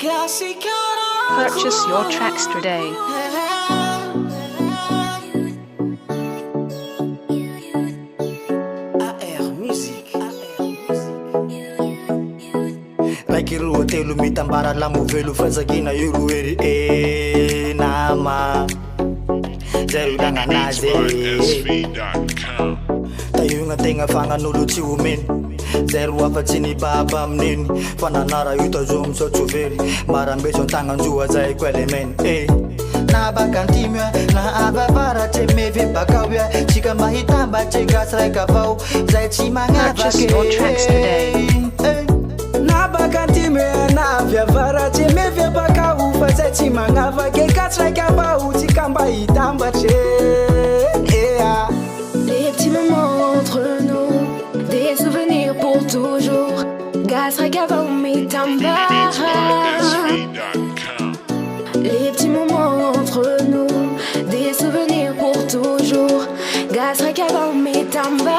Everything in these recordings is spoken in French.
Purchase your tracks today. Raikiru telu mitambara lamu velu fazagina yuru eri nama Zeru danga naze Tayunga tenga fanga nulu chiumen Zeru afatini baba mnini Fananara yuta zoom so chuveri Marambeso tanga njua zai kwele men Na bakantimya na ababara te meve bakawya Chika mahitamba che gasra kavau Zai chimanga Purchase your tracks today. Na bakantime na vyavara chemeve baka ufa chimangava ke katra kaba utikamba itamba che Les petits moments entre nous, des souvenirs pour toujours. Gasra kaba umitamba. Les petits moments entre nous, des souvenirs pour toujours. Gasra kaba umitamba.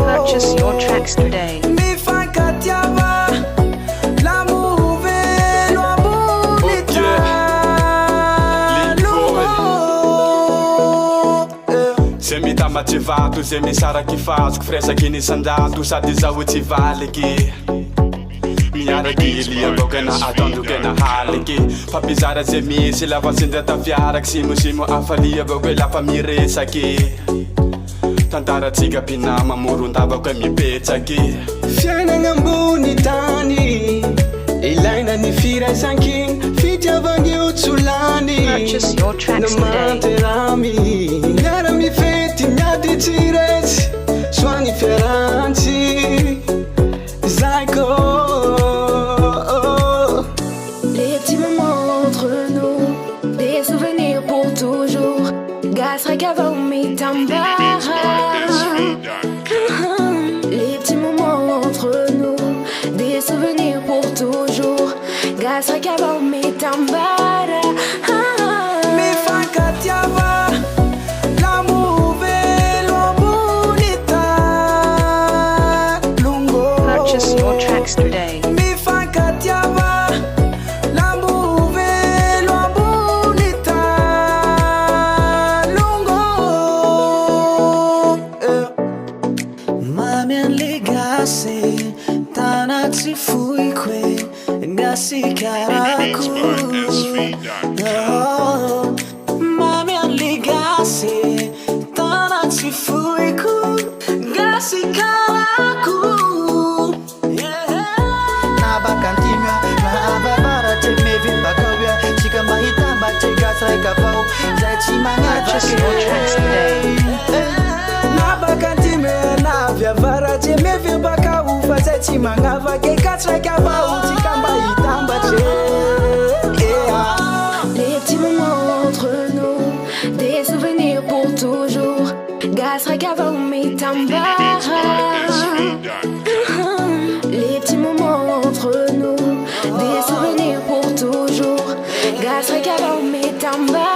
Purchase your tracks today. Zay mitamba tsy vato, zay misara kifazoko Firesaky nisandato, sady zaho tsy valitry Miaraky lia bokana atondokena haliky Fampizara zay misy lafa sindra tafiaraky Simosimo afalia boko lafa miresaky Tantaratsika mpinama moron-davaka mipetsaky Fiainana ambony tany ilaina ny firaisan-kiny fitiavany otsolany Purchase your tracks today. Namanteramy miara mifety miady tsiretsy soany fiarantsy Zaiko Les petits moments entre nous, des souvenirs pour toujours. Gasra kava umitamba. Les petits moments entre nous, des souvenirs pour toujours. Gasra kava umitamba. Purchase your tracks today. Tanatsi fui kwe ngasi karaku Mami aligasi Tanatsi fui ku ngasi karaku Na bakantimya na ababara te mevi bakawya Chika mahitamba te gasra kavau Zai chimanga Purchase your tracks today. Na bakantime na vyavara chemeve baka ufa chimangava ke katra kaba utikamba itamba che Les petits moments entre nous, des souvenirs pour toujours. Gasra kava umitamba. Les petits moments entre nous, des souvenirs pour toujours. Gasra kava umitamba.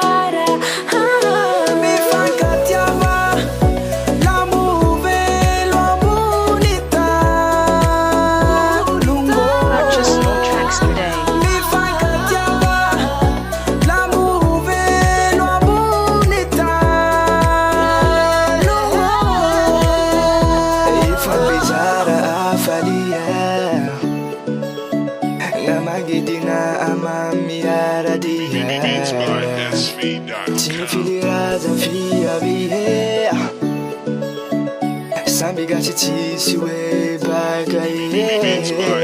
Purchase your tracks today. Sambigachi tisi we bagaye